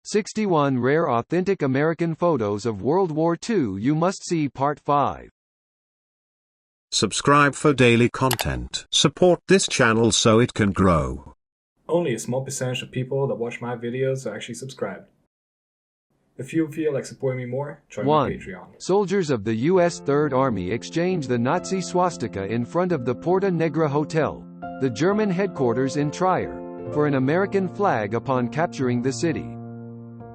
61 Rare Authentic American Photos of World War II. You must see Part 5. Subscribe for daily content. Support this channel so it can grow. Only a small percentage of people that watch my videos are actually subscribed. If you feel like supporting me more, join my Patreon. Soldiers of the U.S. Third Army exchange the Nazi swastika in front of the Porta Negra Hotel, the German headquarters in Trier, for an American flag upon capturing the city.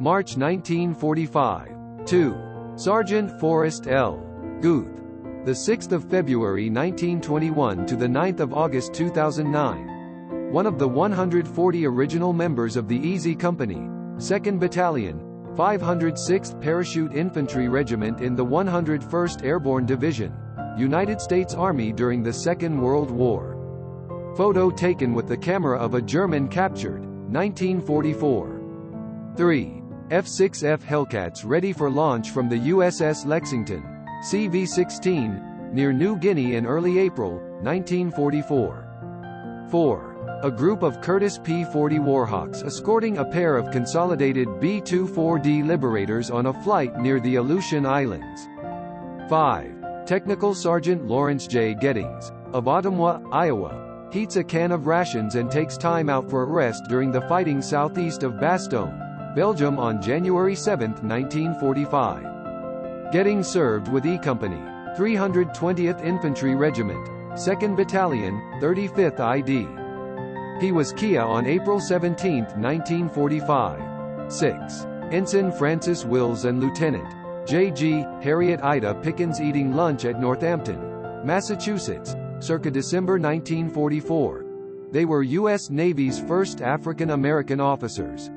March 1945. 2. Sergeant Forrest L. Guth. The 6th of February 1921 to the 9th of August 2009. One of the 140 original members of the Easy Company, 2nd Battalion, 506th Parachute Infantry Regiment in the 101st Airborne Division, United States Army during the Second World War. Photo taken with the camera of a German captured, 1944. 3. F-6F Hellcats ready for launch from the USS Lexington, CV-16, near New Guinea in early April, 1944. 4. A group of Curtiss P-40 Warhawks escorting a pair of consolidated B-24D Liberators on a flight near the Aleutian Islands. 5. Technical Sergeant Lawrence J. Gettings, of Ottumwa, Iowa, heats a can of rations and takes time out for a rest during the fighting southeast of Bastogne, Belgium on January 7, 1945. Gettings served with E Company, 320th Infantry Regiment, 2nd Battalion, 35th ID. He was Kia on April 17, 1945. 6. Ensign Francis Wills and Lieutenant J.G. Harriet Ida Pickens eating lunch at Northampton, Massachusetts, circa December 1944. They were U.S. Navy's first African-American officers.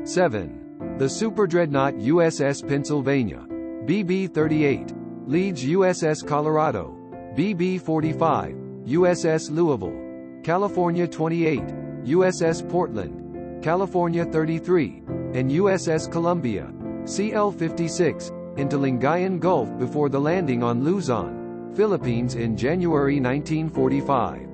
7. The Superdreadnought USS Pennsylvania, BB-38, Leeds USS Colorado, BB-45, USS Louisville, California 28, USS Portland, California 33, and USS Columbia, CL-56, into Lingayen Gulf before the landing on Luzon, Philippines in January 1945.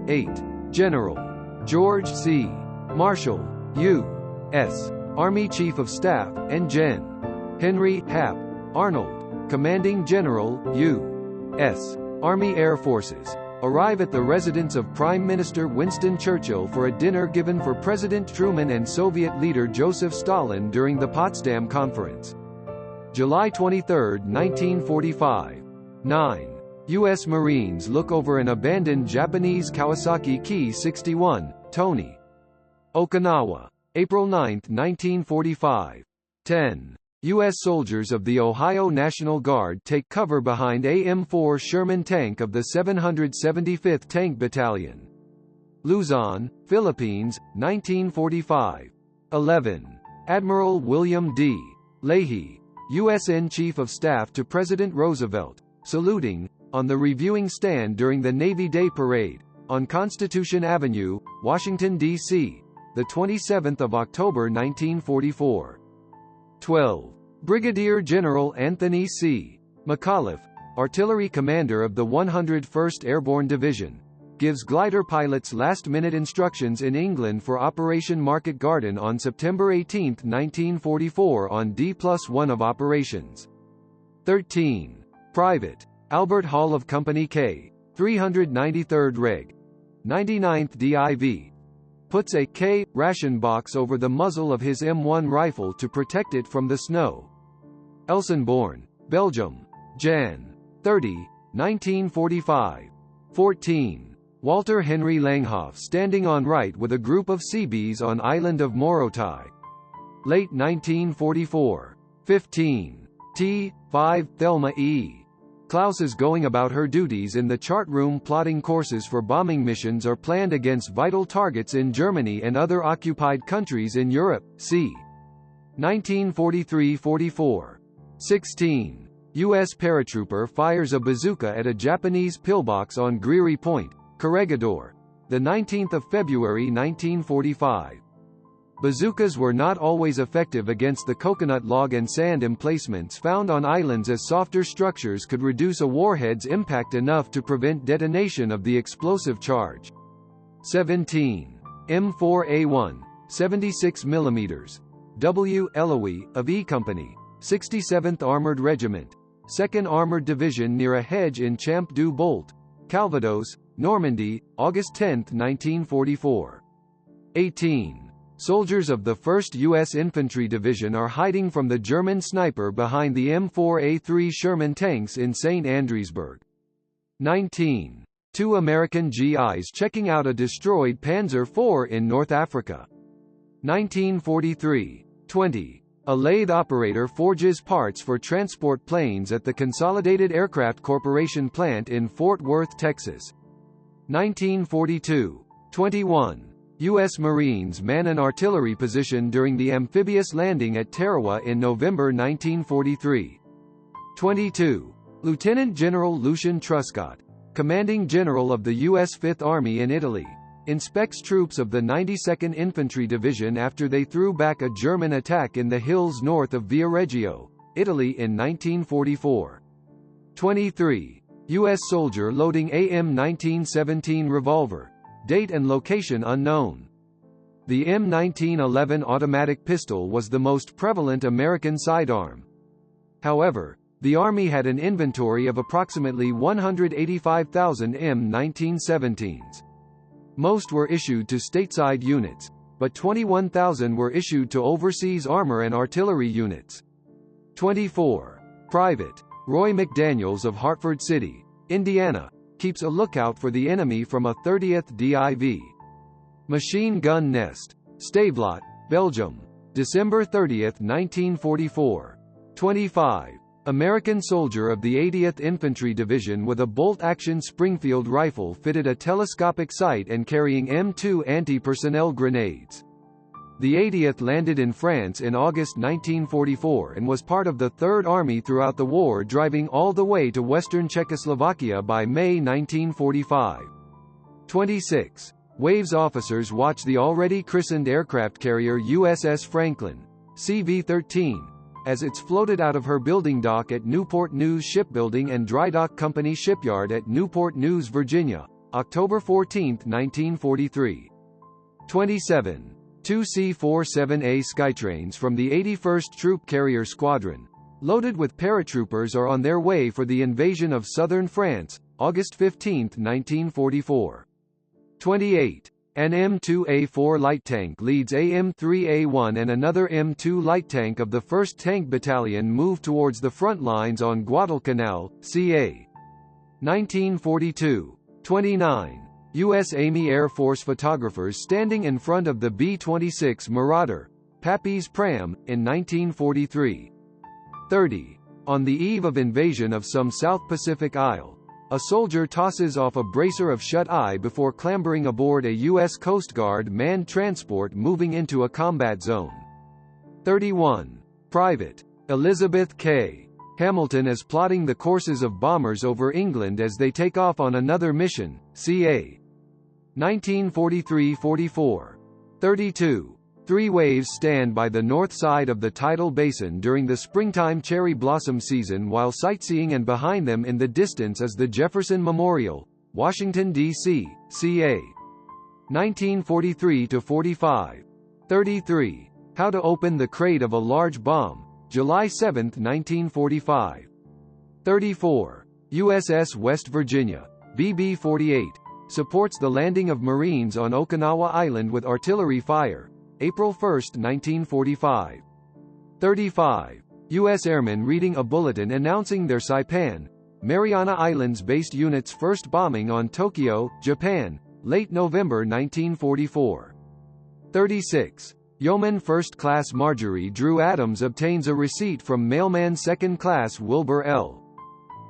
8. General George C. Marshall, U.S. Army Chief of Staff, and Gen. Henry Hap Arnold, Commanding General, U.S. Army Air Forces, arrive at the residence of Prime Minister Winston Churchill for a dinner given for President Truman and Soviet leader Joseph Stalin during the Potsdam Conference. July 23, 1945. 9. U.S. Marines look over an abandoned Japanese Kawasaki Ki-61, Tony. Okinawa. April 9, 1945. 10. U.S. soldiers of the Ohio National Guard take cover behind AM-4 Sherman tank of the 775th Tank Battalion. Luzon, Philippines, 1945. 11. Admiral William D. Leahy, USN Chief of Staff to President Roosevelt, saluting, on the reviewing stand during the Navy Day Parade, on Constitution Avenue, Washington, D.C., the 27th of October 1944. 12. Brigadier General Anthony C. McAuliffe, artillery commander of the 101st Airborne Division, gives glider pilots last-minute instructions in England for Operation Market Garden on September 18, 1944 on D+1 of operations. 13. Private Albert Hall of Company K, 393rd Reg. 99th DIV, puts a K ration box over the muzzle of his M1 rifle to protect it from the snow. Elsenborn, Belgium, Jan. 30, 1945. 14. Walter Henry Langhoff standing on right with a group of Seabees on island of Morotai. Late 1944. 15. T. 5 Thelma E. Klaus is going about her duties in the chart room plotting courses for bombing missions or planned against vital targets in Germany and other occupied countries in Europe, c. 1943–44. 16. U.S. paratrooper fires a bazooka at a Japanese pillbox on Greary Point, Corregidor, the 19th of February 1945. Bazookas were not always effective against the coconut log and sand emplacements found on islands, as softer structures could reduce a warhead's impact enough to prevent detonation of the explosive charge. 17. M4A1, 76 mm, W. Eloy, of E Company, 67th Armored Regiment, 2nd Armored Division near a hedge in Champ du Bolt, Calvados, Normandy, August 10, 1944. 18. Soldiers of the 1st U.S. Infantry Division are hiding from the German sniper behind the M4A3 Sherman tanks in St. Andreasburg. 19. 2 American GIs checking out a destroyed Panzer IV in North Africa. 1943. 20. A lathe operator forges parts for transport planes at the Consolidated Aircraft Corporation plant in Fort Worth, Texas. 1942. 21. U.S. Marines man an artillery position during the amphibious landing at Tarawa in November 1943. 22. Lieutenant General Lucian Truscott, commanding general of the U.S. Fifth Army in Italy, inspects troops of the 92nd Infantry Division after they threw back a German attack in the hills north of Viareggio, Italy in 1944. 23. U.S. soldier loading AM-1917 revolver, date and location unknown. The M1911 automatic pistol was the most prevalent American sidearm. However, the Army had an inventory of approximately 185,000 M1917s. Most were issued to stateside units, but 21,000 were issued to overseas armor and artillery units. 24. Private Roy McDaniels of Hartford City, Indiana, keeps a lookout for the enemy from a 30th DIV machine gun nest. Stavelot, Belgium, December 30, 1944. 25. American soldier of the 80th Infantry Division with a bolt-action Springfield rifle fitted a telescopic sight and carrying M2 anti-personnel grenades. The 80th landed in France in August 1944 and was part of the Third Army throughout the war, driving all the way to western Czechoslovakia by May 1945. 26. Waves officers watch the already christened aircraft carrier USS Franklin, CV-13, as it's floated out of her building dock at Newport News Shipbuilding and Drydock Company Shipyard at Newport News, Virginia, October 14, 1943. 27. 2 C-47A Skytrains from the 81st Troop Carrier Squadron, loaded with paratroopers, are on their way for the invasion of southern France, August 15, 1944. 28. An M2A4 light tank leads AM3A1 and another M2 light tank of the 1st Tank Battalion move towards the front lines on Guadalcanal, CA. 1942. 29. U.S. Army Air Force photographers standing in front of the B-26 Marauder, Pappy's Pram, in 1943. 30. On the eve of invasion of some South Pacific isle, a soldier tosses off a bracer of shut-eye before clambering aboard a U.S. Coast Guard manned transport moving into a combat zone. 31. Private Elizabeth K. Hamilton is plotting the courses of bombers over England as they take off on another mission, ca. 1943–44. 32. 3 waves stand by the north side of the tidal basin during the springtime cherry blossom season while sightseeing, and behind them in the distance is the Jefferson Memorial, Washington, D.C., ca. 1943–45. 33. How to open the crate of a large bomb, July 7, 1945. 34. USS West Virginia, BB-48, supports the landing of Marines on Okinawa Island with artillery fire, April 1, 1945. 35. U.S. airmen reading a bulletin announcing their Saipan, Mariana Islands-based unit's first bombing on Tokyo, Japan, late November 1944. 36. Yeoman First Class Marjorie Drew Adams obtains a receipt from mailman Second Class Wilbur L.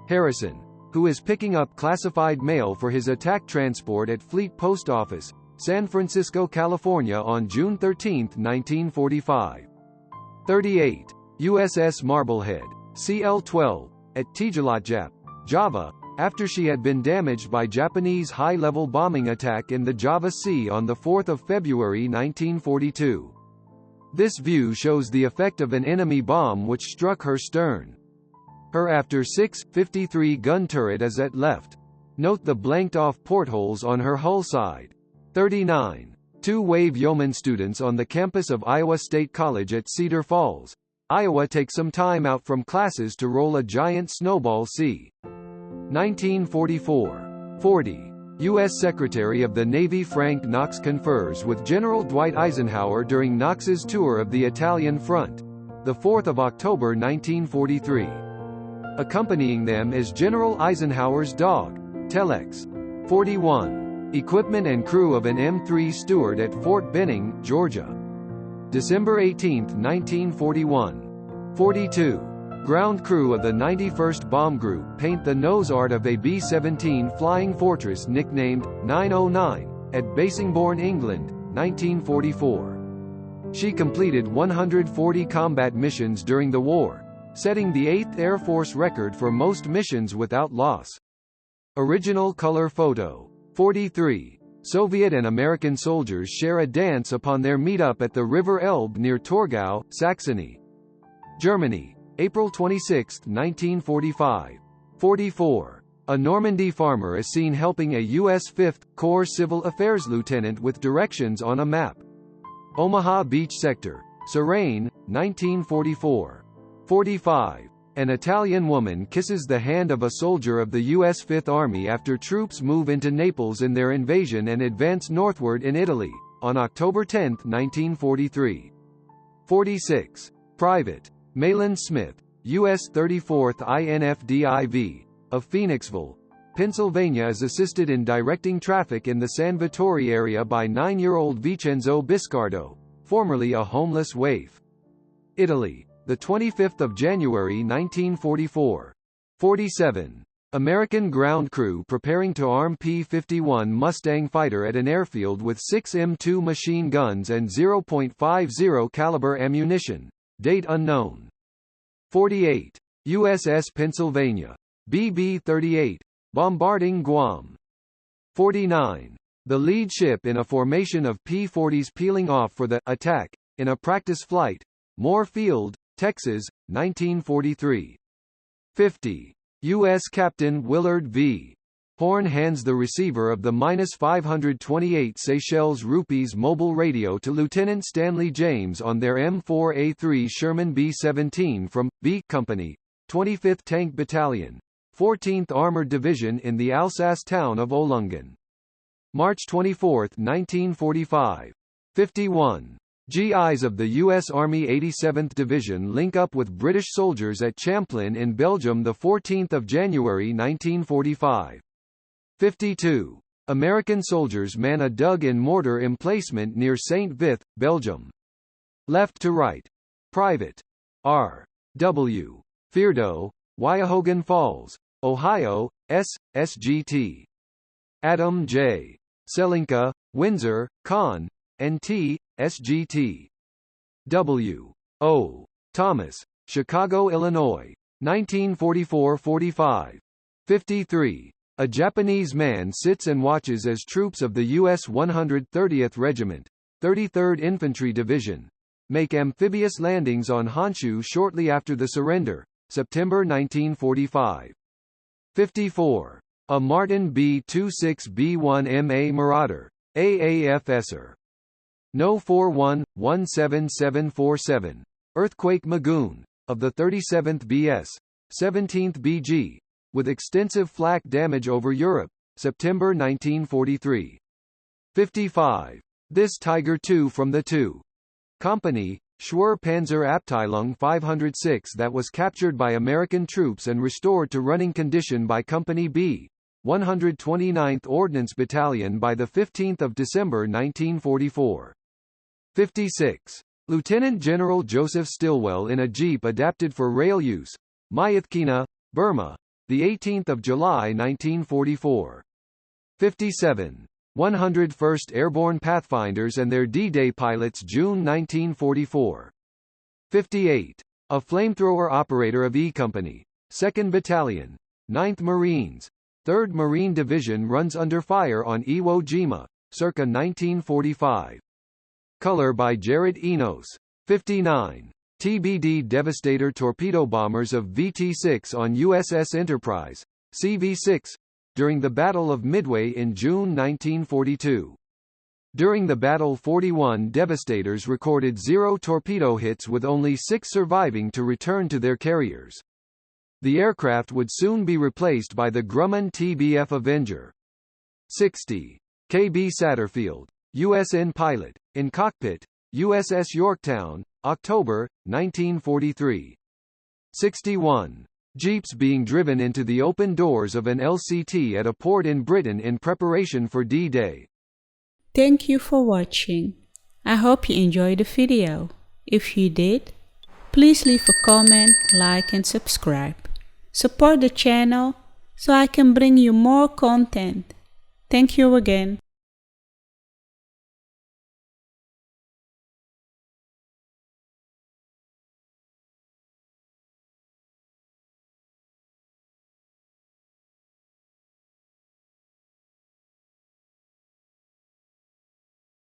Harrison, who is picking up classified mail for his attack transport at Fleet Post Office, San Francisco, California on June 13, 1945. 38. USS Marblehead, CL-12, at Tijalatjap, Java, after she had been damaged by Japanese high-level bombing attack in the Java Sea on 4 February 1942. This view shows the effect of an enemy bomb which struck her stern. Her after 6.53 gun turret is at left. Note the blanked-off portholes on her hull side. 39. Two Wave Yeoman students on the campus of Iowa State College at Cedar Falls, Iowa take some time out from classes to roll a giant snowball c. 1944. 40. U.S. Secretary of the Navy Frank Knox confers with General Dwight Eisenhower during Knox's tour of the Italian front. 4 October 1943. Accompanying them is General Eisenhower's dog, Telex. 41. Equipment and crew of an M3 Stuart at Fort Benning, Georgia. December 18, 1941. 42. Ground crew of the 91st Bomb Group paint the nose art of a B-17 Flying Fortress nicknamed 909 at Basingbourn, England, 1944. She completed 140 combat missions during the war, setting the 8th Air Force record for most missions without loss. Original color photo. 43. Soviet and American soldiers share a dance upon their meetup at the River Elbe near Torgau, Saxony, Germany. April 26, 1945. 44. A Normandy farmer is seen helping a U.S. 5th Corps Civil Affairs lieutenant with directions on a map. Omaha Beach Sector, Surrey, 1944. 45. An Italian woman kisses the hand of a soldier of the U.S. 5th Army after troops move into Naples in their invasion and advance northward in Italy, on October 10, 1943. 46. Private Mahlon Smith, U.S. 34th INFDIV, of Phoenixville, Pennsylvania is assisted in directing traffic in the San Vittore area by 9-year-old Vincenzo Biscardo, formerly a homeless waif. Italy, 25 January 1944. 47. American ground crew preparing to arm P-51 Mustang fighter at an airfield with 6 M2 machine guns and .50 caliber ammunition. Date unknown. 48. USS Pennsylvania, BB-38, bombarding Guam. 49. The lead ship in a formation of P-40s peeling off for the attack, in a practice flight, Moore Field, Texas, 1943. 50. U.S. Captain Willard V. Horn hands the receiver of the -528 Seychelles rupees mobile radio to Lieutenant Stanley James on their M4A3 Sherman B-17 from B Company, 25th Tank Battalion, 14th Armored Division in the Alsace town of Ohlungen. March 24, 1945. 51. GIs of the U.S. Army 87th Division link up with British soldiers at Champlain in Belgium 14 January 1945. 52. American soldiers man a dug-in-mortar emplacement near St. Vith, Belgium. Left to right. Private R. W. Feardo, Cuyahoga Falls, Ohio, SGT. Adam J. Selinka, Windsor, Con, and T. SGT. W. O. Thomas, Chicago, Illinois, 1944–45. 53. A Japanese man sits and watches as troops of the U.S. 130th Regiment, 33rd Infantry Division, make amphibious landings on Honshu shortly after the surrender, September 1945. 54. A Martin B-26B-1MA Marauder, AAFSer. No 41-17747, Earthquake Magoon, of the 37th BS, 17th BG, with extensive flak damage over Europe, September 1943. 55. This Tiger II from the 2. Company, Schwer Panzer-Abteilung 506 that was captured by American troops and restored to running condition by Company B, 129th Ordnance Battalion by 15 December 1944. 56. Lieutenant General Joseph Stilwell in a jeep adapted for rail use, Myitkyina, Burma, 18 July 1944. 57. 101st Airborne Pathfinders and their D-Day pilots, June 1944. 58. A flamethrower operator of E Company, 2nd Battalion, 9th Marines, 3rd Marine Division runs under fire on Iwo Jima, circa 1945. Color by Jared Enos. 59. TBD Devastator torpedo bombers of VT-6 on USS Enterprise, CV-6, during the Battle of Midway in June 1942. During the battle, 41 Devastators recorded 0 torpedo hits with only 6 surviving to return to their carriers. The aircraft would soon be replaced by the Grumman TBF Avenger. 60. KB Satterfield, USN pilot, in cockpit, USS Yorktown, October, 1943. 61. Jeeps being driven into the open doors of an LCT at a port in Britain in preparation for D-Day. Thank you for watching. I hope you enjoyed the video. If you did, please leave a comment, like and subscribe. Support the channel so I can bring you more content. Thank you again.